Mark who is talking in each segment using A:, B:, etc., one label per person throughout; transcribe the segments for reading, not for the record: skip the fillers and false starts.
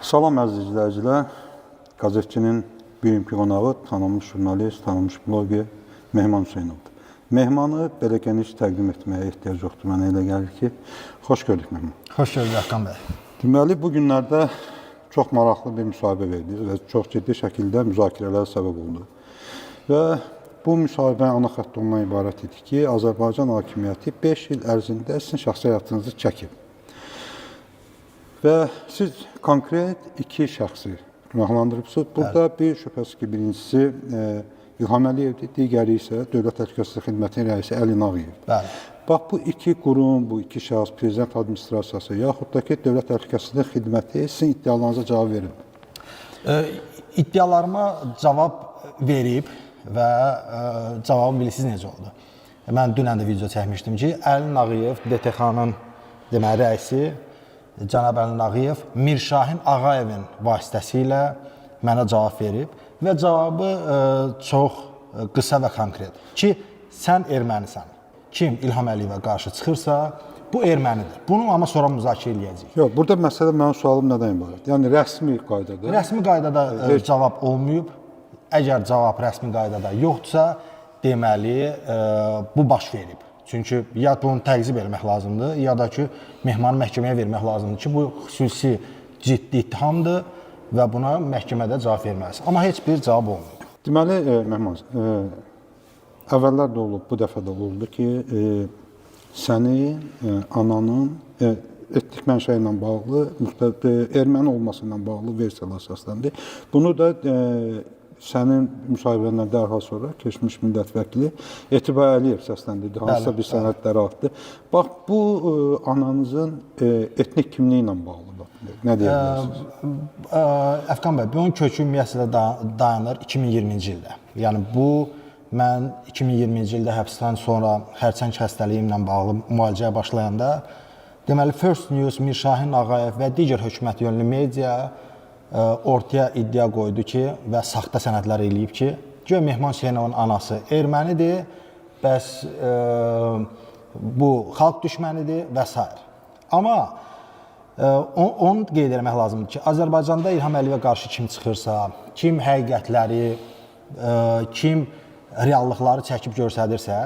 A: Salam əziz izləyicilər. Qəzetçinin bugünkü qonağı tanınmış jurnalist, tanınmış bloger Mehman Hüseynovdur. Mehmanı belə geniş təqdim etməyə ehtiyac yoxdur. Mənə elə gəlir ki, xoş gördük Mehman.
B: Xoş gördük Hakan bəy.
A: Deməli, bu günlərdə çox maraqlı bir müsahibə verdiniz və çox ciddi şəkildə müzakirələrə səbəb oldu. Və bu müsahibənin ana xətti ondan ibarət idi ki, Azərbaycan hakimiyyəti 5 il ərzində sizin şəxsi həyatınızı çəkib. Və siz konkret iki şəxsi günahlandırıbsınız. Burada bir şübhəsiz ki, birincisi İlham Əliyevdir, digəri isə Dövlət Təhlükəsizlik Xidmətinin rəisi Əlin Ağayevdir.
B: Bəli.
A: Bax, bu iki qurum, bu iki şəxs, Prezident Administrasiyası, yaxud da ki, Dövlət Təhlükəsizlik Xidməti sizin iddialarınıza cavab verir.
B: İddialarıma cavab verib və cavabı bilirsiniz necə oldu. Mən dünən də video çəkmişdim ki, Əlin Ağayev, DTX-nın rəisi, Cənab Əlin Ağayev Mirşahin Ağayevin vasitəsilə mənə cavab verib və cavabı çox qısa və konkret ki, sən ermənisən. Kim İlham Əliyevə qarşı çıxırsa, bu ermənidir. Bunu amma sonra müzakirə edəcəyik.
A: Yox, burada məsələ mənim sualım nədən ibarət? Yəni, rəsmi qaydada?
B: Rəsmi qaydada cavab olmayıb. Əgər cavab rəsmi qaydada yoxdursa, deməli, bu baş verib. Çünki ya bunu təqzib etmək lazımdır, ya da ki, Mehmanı məhkəməyə vermək lazımdır ki, bu xüsusi ciddi ittihamdır və buna məhkəmədə cavab verməlidir. Amma heç bir cavab olmuyor.
A: Deməli, Mehman, əvvəllər də olub, bu dəfə də oldu ki, səni ananın etnik mənşə ilə bağlı, erməni olması ilə bağlı versiyalar səsləndi. Bunu da sənin müsahibəndən dərhal sonra keçmiş millət vəkili Etibar Əliyev səsləndirdi, hansısa bir sənədləri atdı. Bax, bu ananızın etnik kimliyi ilə bağlıdır. Nə deyə bilərsiniz?
B: Əfqan bəy, bunun kökü ümumiyyətlə dayanır 2020-ci ildə. Yəni, bu, mən 2020-ci ildə həbsdən sonra xərçəng xəstəliyimlə bağlı müalicəyə başlayanda, deməli, First News, Mirşahin Ağayev və digər hökumət yönlü media ortaya iddia qoydu ki, və saxta sənədlər eləyib ki, Göy Mehman Hüseynovun anası ermənidir, bəs bu xalq düşmənidir və s. Amma onu qeyd etmək lazımdır ki, Azərbaycanda İlham Əliyevə qarşı kim çıxırsa, kim həqiqətləri, kim reallıqları çəkib göstərdirsə,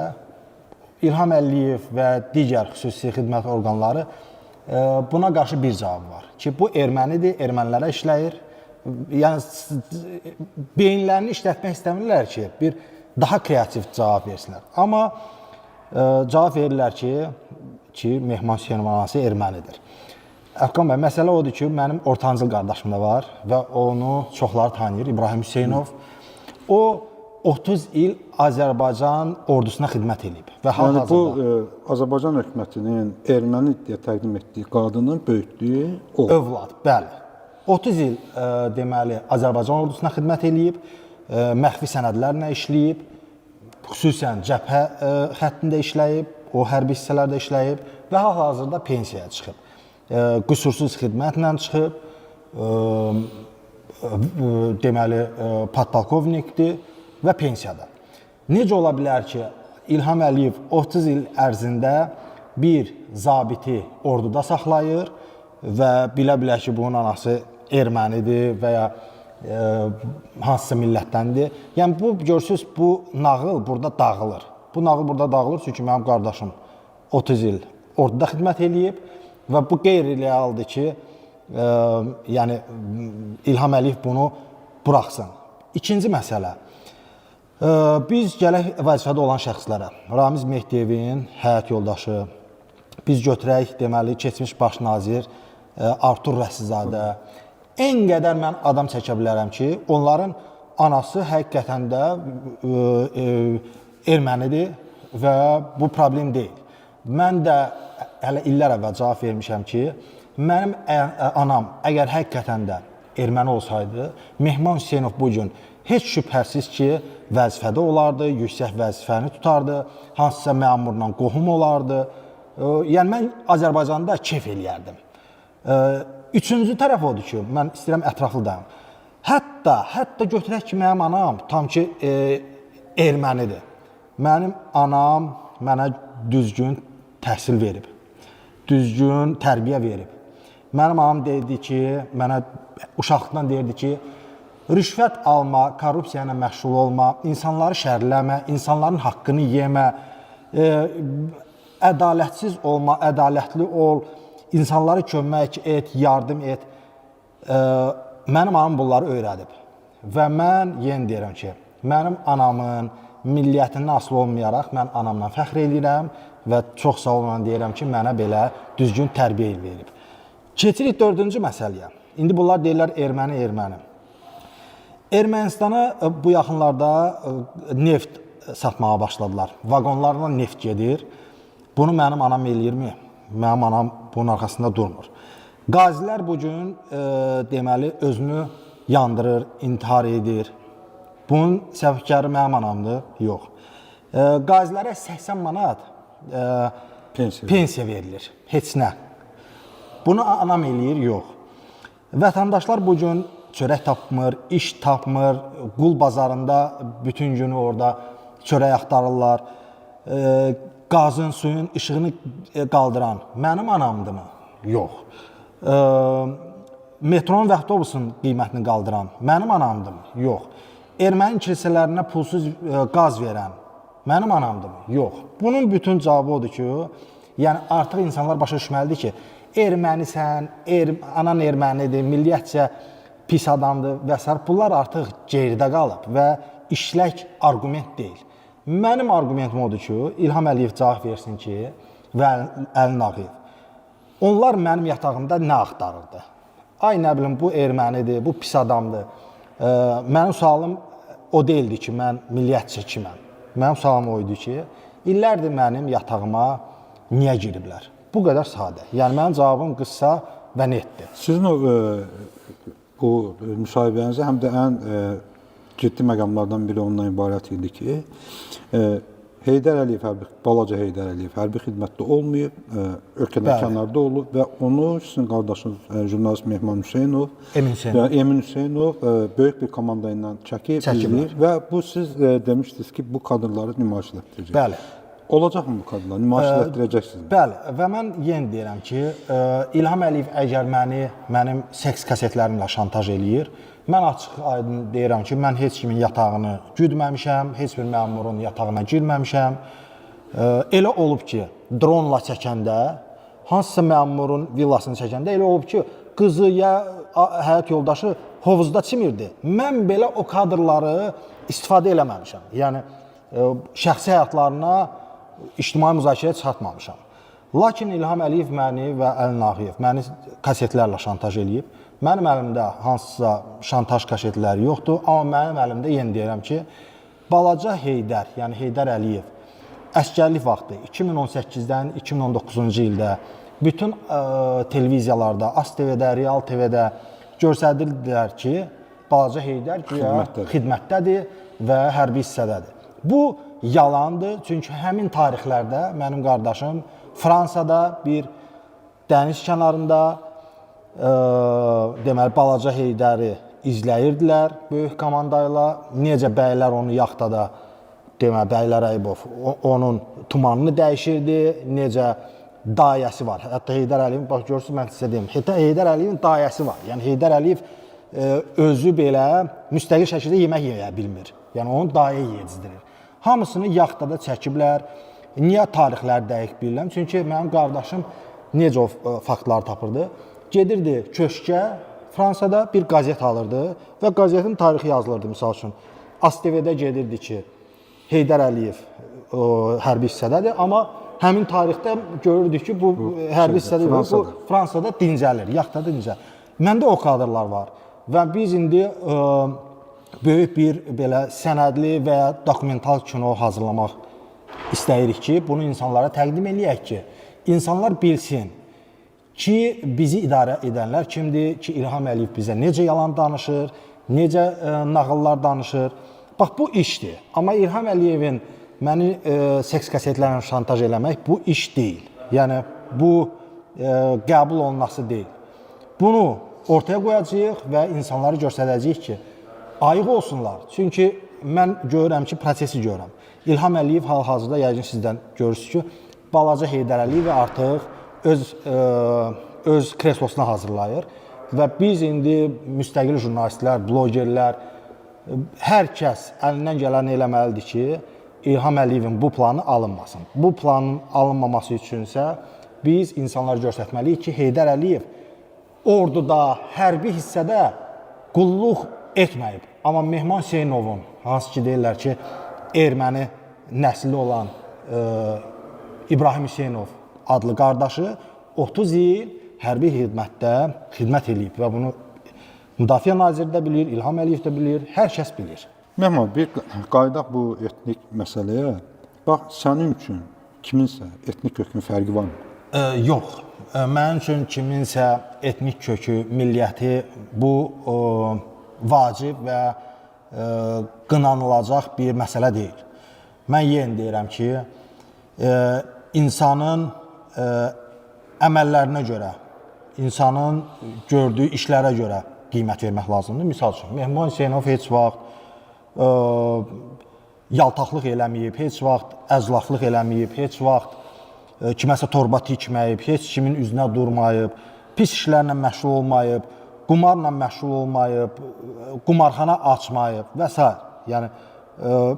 B: İlham Əliyev və digər xüsusi xidmət orqanları buna qarşı bir cavab var ki, bu ermənidir, ermənilərə işləyir. Yəni, beyinlərini işlətmək istəmirlər ki, bir daha kreativ cavab versinlər. Amma cavab verirlər ki, Mehman Hüseynovun anası ermənidir. Əfqan bəy, məsələ odur ki, mənim ortancıl qardaşım da var və onu çoxları tanıyır, İbrahim Hüseynov. O, 30 il Azərbaycan ordusuna xidmət edib.
A: Yəni, bu, Azərbaycan hökumətinin erməni deyə təqdim etdiyi qadının böyütdüyü o.
B: Övlad, bəli. 30 il, deməli, Azərbaycan ordusuna xidmət edib, məxfi sənədlərlə işləyib, xüsusən cəbhə xəttində işləyib, o hərbi hissələrdə işləyib və hal-hazırda pensiyaya çıxıb. Qüsursuz xidmətlə çıxıb, deməli, podpolkovnikdir və pensiyada. Necə ola bilər ki, İlham Əliyev 30 il ərzində bir zabiti orduda saxlayır və bilə ki, bunun anası ermənidir və ya hansısa millətdəndir. Yəni, bu, görürsünüz, bu nağıl burada dağılır. Bu nağıl burada dağılır çünki mənim qardaşım 30 il orduda xidmət edib və bu qeyri-realdır ki, yəni, İlham Əliyev bunu buraxsın. İkinci məsələ. Biz gələk vəzifədə olan şəxslərə, Ramiz Mehdiyevin həyat yoldaşı, biz götürək, deməli, keçmiş baş nazir Artur Rəsizadə, ən qədər mən adam çəkə bilərəm ki, onların anası həqiqətən də ermənidir və bu problem deyil. Mən də hələ illər əvvəl cavab vermişəm ki, mənim anam əgər həqiqətən də erməni olsaydı, Mehman Hüseynov bugün heç şübhəsiz ki, vəzifədə olardı, yüksək vəzifəni tutardı, hansısa məmurla qohum olardı. Yəni, mən Azərbaycanda keyf eləyərdim. Üçüncü tərəf odur ki, mən istəyirəm ətraflı dayanım. Hətta götürək ki, mənim anam tam ki, ermənidir. Mənim anam mənə düzgün təhsil verib, düzgün tərbiyə verib. Mənim anam deyirdi ki, mənə uşaqlıqdan deyirdi ki, rüşvət alma, korrupsiya ilə məşğul olma, insanları şərləmə, insanların haqqını yemə, ədalətsiz olma, ədalətli ol, insanlara kömək et, yardım et. Mənim anam bunları öyrədib. Və mən yenə deyirəm ki, mənim anamın milliyyətindən asılı olmayaraq mən anamla fəxr edirəm və çox sağ olun deyirəm ki, mənə belə düzgün tərbiyə verib. Keçirik 4-cü məsələyə. İndi bunlar deyirlər erməni. Ermənistana bu yaxınlarda neft satmağa başladılar. Vaqonlarla neft gedir. Bunu mənim anam eləyirmi? Mənim anam bunun arxasında durmur. Qazilər bugün deməli özünü yandırır, intihar edir. Bunun səbəbkarı mənim anamdır? Yox. Qazilərə 80 manat pensiya verilir. Heç nə. Bunu anam eləyir? Yox. Vətəndaşlar bugün çörək tapmır, iş tapmır, qul bazarında bütün günü orada çörək axtarırlar. Qazın, suyun işığını qaldıran mənim anamdırmı? Yox. Metronun və avtobusun qiymətini qaldıran mənim anamdırmı? Yox. Erməni kilsələrinə pulsuz qaz verən mənim anamdırmı? Yox. Bunun bütün cavabı odur ki, yəni artıq insanlar başa düşməlidir ki, ermənisən, anan ermənidir, milliyyətcə pis adamdır və s. Bunlar artıq geridə qalıb və işlək arqument deyil. Mənim arqumentim odur ki, İlham Əliyev cavab versin ki, və Əli Nağıyev. Onlar mənim yatağımda nə axtarırdı? Ay nə bilim, bu ermənidir, bu pis adamdır. Mənim sualım o deyildi ki, mən milliyyətçi kiməm. Mənim sualım o idi ki, illərdir mənim yatağıma niyə giriblər? Bu qədər sadə. Yəni, mənim cavabım qısa və netdir.
A: Sizin bu müsahibənizə həm də ən ciddi məqamlardan biri ondan ibarət idi ki, Heydər Əliyev, balaca Heydər Əliyev hərbi xidmətdə olmayıb, ölkədən kənarda olub və onu sizin qardaşınız jurnalist Mehman Hüseynov və Emin Hüseynov böyük bir komanda ilə çəkib izləyir və bu siz demişdiniz ki, bu kadrları nümayiş etdirəcək.
B: Bəli.
A: Olacaqmı bu kadrlar? Nümayiş etdirəcəksiniz?
B: Bəli. Və mən yenə deyirəm ki, İlham Əliyev əgər mənim seks kasetlərimlə şantaj eləyir, mən açıq aydın deyirəm ki, mən heç kimin yatağını güdməmişəm, heç bir məmurun yatağına girməmişəm. Elə olub ki, dronla çəkəndə, hansısa məmurun villasını çəkəndə elə olub ki, qızı ya həyat yoldaşı hovuzda çimirdi. Mən belə o kadrları istifadə eləməmişəm. Yəni, şəxsi həyatlarına ictimai müzakirəyə çıxartmamışam. Lakin İlham Əliyev məni və Əli Nağıyev məni kasetlərlə şantaj eləyib. Mənim əlimdə hansısa şantaj kasetləri yoxdur, amma mənim əlimdə yenə deyirəm ki, balaca Heydər, yəni Heydər Əliyev əsgərlik vaxtı 2018-dən 2019-cu ildə bütün televiziyalarda, AS TV-də, Real TV-də göstərdilər ki, balaca Heydər xidmətdədir və hərbi hissədədir. Bu yalandır, çünki həmin tarixlərdə mənim qardaşım Fransada bir dəniz kənarında deməli, balaca Heydəri izləyirdilər böyük komandayla. Necə bəylər onu yaxtada, deməli, Bəylər Əybov onun tumanını dəyişirdi, necə dayəsi var. Hətta Heydər Əliyevin, bax görürsünüz, mən sizə deyim, Heydər Əliyevin dayəsi var. Yəni, Heydər Əliyev özü belə müstəqil şəkildə yemək yeyə bilmir. Yəni, onu dayə yedizdirir. Hamısını yaxtada çəkiblər. Niyə tarixləri dəqiq bilirəm? Çünki mənim qardaşım necə o faktları tapırdı? Gedirdi köşkə, Fransada bir qazet alırdı və qazetin tarixi yazılırdı, misal üçün. ASTV-də gedirdi ki, Heydər Əliyev hərbi hissədədir, amma həmin tarixdə görürdük ki, bu hərbi hissədə bu Fransada dincəlir, yaxtada dincəlir. Məndə o kadrlar var və biz indi böyük bir belə sənədli və ya dokumental kino hazırlamaq istəyirik ki, bunu insanlara təqdim eləyək ki, insanlar bilsin ki, bizi idarə edənlər kimdir, ki, İlham Əliyev bizə necə yalan danışır, necə nağıllar danışır. Bax, bu işdir. Amma İlham Əliyevin məni seks kasetlərlə şantaj eləmək bu iş deyil. Yəni, bu qəbul olunması deyil. Bunu ortaya qoyacağıq və insanları göstərəcəyik ki, ayıq olsunlar. Çünki mən görürəm ki, prosesi görürəm. İlham Əliyev hal-hazırda, yəqin sizdən görürsünüz ki, balaca Heydər Əliyev artıq öz öz kreslosuna hazırlayır və biz indi müstəqil jurnalistlər, blogerlər, hər kəs əlindən gələni eləməlidir ki, İlham Əliyevin bu planı alınmasın. Bu planın alınmaması üçünsə biz insanlara göstərməliyik ki, Heydər Əliyev orduda, hərbi hissədə qulluq etməyib. Amma Mehman Hüseynovun, hansı ki deyirlər ki, erməni nəsli olan İbrahim Hüseynov adlı qardaşı 30 il hərbi xidmətdə xidmət eləyib və bunu Müdafiə Naziri də bilir, İlham Əliyev də bilir, hər kəs bilir.
A: Mehman, bir qayıdaq bu etnik məsələyə. Bax, sənin üçün kiminsə etnik kökün fərqi varmı?
B: Yox. Mənim üçün kiminsə etnik kökü, milliyyəti bu vacib və qınanılacaq bir məsələ deyil. Mən yenə deyirəm ki, insanın əməllərinə görə, insanın gördüyü işlərə görə qiymət vermək lazımdır. Misal üçün, Mehman Hüseynov heç vaxt yaltaqlıq eləməyib, heç vaxt əzlaflıq eləməyib, heç vaxt kiməsə torba tikməyib, heç kimin üzünə durmayıb, pis işlərlə məşğul olmayıb, qumarla məşğul olmayıb, qumarxana açmayıb və s. Yəni,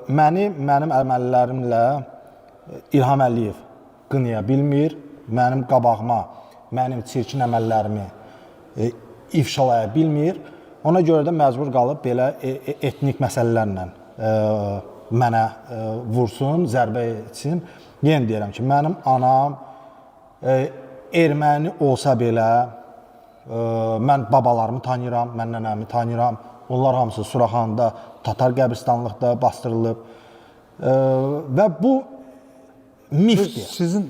B: mənim əməllərimlə İlham Əliyev qınaya bilmir, mənim qabağıma, mənim çirkin əməllərimi ifşalaya bilmir. Ona görə də məcbur qalıb belə etnik məsələlərlə mənə vursun, zərbə etsin. Yenə deyirəm ki, mənim anam erməni olsa belə, mən babalarımı tanıyıram, mən nənəmi tanıyıram. Onlar hamısı Suraxanda, Tatar qəbristanlıqda bastırılıb. Və bu mifdir.
A: Sizin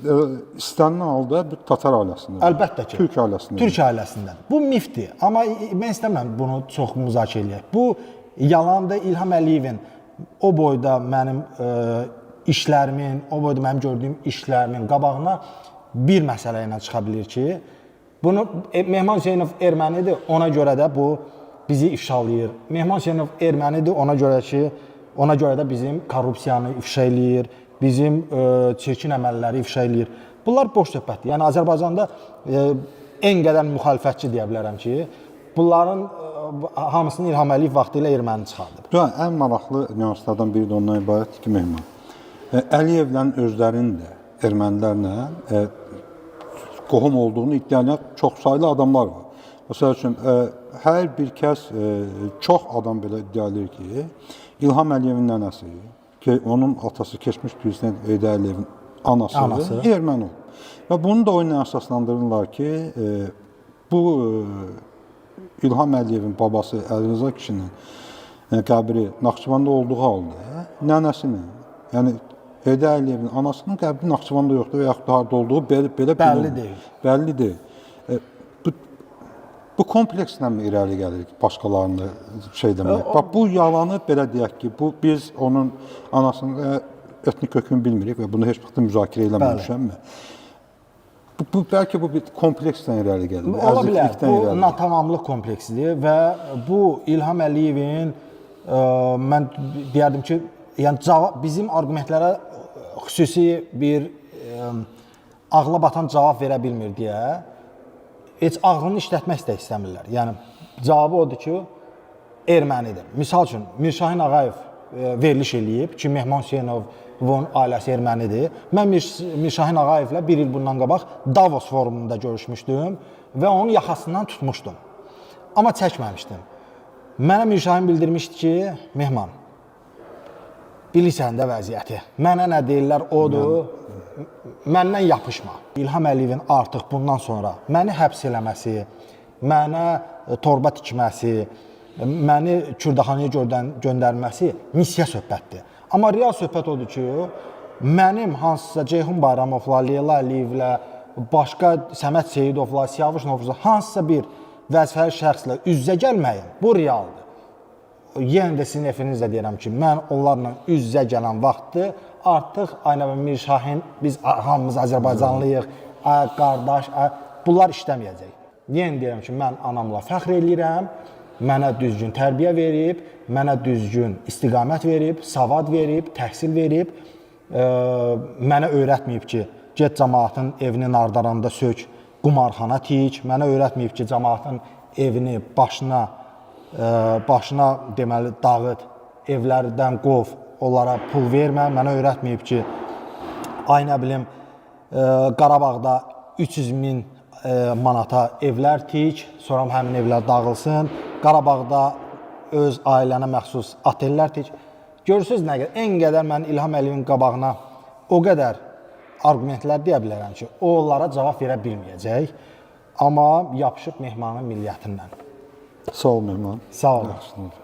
A: istənilən halda bir Tatar ailəsində.
B: Əlbəttə ki.
A: Türk ailəsində.
B: Türk ailəsində. Bu mifdir. Amma mən istəmirəm bunu çox müzakirə eləyək. Bu yalandır. İlham Əliyevin o boyda mənim işlərimin, o boyda mənim gördüyüm işlərimin qabağına bir məsələ ilə çıxa bilir ki, bunu Mehman Hüseynov ermənidir, ona görə də bu bizi ifşalayır. Mehman Hüseynov ermənidir, ona görə də bizim korrupsiyanı ifşa eləyir. Bizim çirkin əməlləri ifşa eləyir. Bunlar boş söhbətdir. Yəni, Azərbaycanda ən qədər müxalifətçi deyə bilərəm ki, bunların hamısını İlham Əliyev vaxtı ilə erməni çıxardıb.
A: Ən maraqlı nüanslardan biri də ondan ibarətdir ki, Mehman, Əliyevlərin özlərinin də ermənilərlə qohum olduğunu iddialayan çox saylı adamlar var. Məsəl üçün, hər bir kəs, çox adam belə iddialayır ki, İlham Əliyevin nənəsi, ki, onun atası keçmiş prezident Heydər Əliyevin anası erməni olub. Və bunu da oyuna əsaslandırırlar ki, bu İlham Əliyevin babası Əlirza kişinin qəbri Naxçıvanda olduğu halda nənəsinin, yəni Heydər Əliyevin anasının qəbri Naxçıvanda yoxdur və yaxud da harada olduğu belə
B: bəlli deyil.
A: Bəlli deyil. Bu komplekslə mi irəli gəlir başqalarını şey demək? Bax, bu yalanı belə deyək ki, biz onun anasının etnik kökünü bilmirik və bunu heç vaxt müzakirə eləməmişəm. Bəlkə bu bir komplekslə irəli gəlir.
B: Ola bilər, bu natamamlıq kompleksidir və bu İlham Əliyevin, mən deyərdim ki, yəni bizim arqumentlərə xüsusi bir ağla batan cavab verə bilmir deyə heç ağlını işlətmək də istəmirlər. Yəni, cavabı odur ki, ermənidir. Misal üçün, Mirşahin Ağayev veriliş eləyib ki, Mehman Hüseynovun ailəsi ermənidir. Mən Mirşahin Ağayevlə bir il bundan qabaq Davos forumunda görüşmüşdüm və onun yaxasından tutmuşdum. Amma çəkməmişdim. Mənə Mirşahin bildirmişdi ki, Mehman, bilirsən də vəziyyəti. Mənə nə deyirlər odur, məndən yapışma. İlham Əliyevin artıq bundan sonra məni həbs eləməsi, mənə torba tikməsi, məni Kürdaxanaya göndərməsi missiya söhbətdir. Amma real söhbət odur ki, mənim hansısa Ceyhun Bayramovla, Leyla Əliyevlə, başqa Səməd Seyidovla, Siyavuş Novuzla hansısa bir vəzifəli şəxslə üz-üzə gəlməyim, bu realdır. Yenə də sizin efirinizlə deyirəm ki, mən onlarla üz-üzə gələn vaxtı artıq Aynəbə Mirşahin, biz hamımız Azərbaycanlıyıq, qardaş, bunlar işləməyəcək. Yenə deyirəm ki, mən anamla fəxr eləyirəm, mənə düzgün tərbiyə verib, mənə düzgün istiqamət verib, savad verib, təhsil verib, mənə öyrətməyib ki, get cəmaatın evinin ardaranda sök, qumarxana tik, mənə öyrətməyib ki, cəmaatın evini başına deməli dağıt, evlərdən qov, onlara pul vermə. Mənə öyrətməyib ki, ay nə bilim Qarabağda 300 min manata evlər tik, sonra həmin evlər dağılsın. Qarabağda öz ailənə məxsus otellər tik. Görürsüz nə qədər, ən qədər mən İlham Əliyevin qabağına o qədər arqumentlər deyə bilərəm ki, o onlara cavab verə bilməyəcək. Amma yapışıb Mehmanın milliyyətindən.
A: Sağ ol Mehman.
B: Sağ olun.
A: Yaxşı.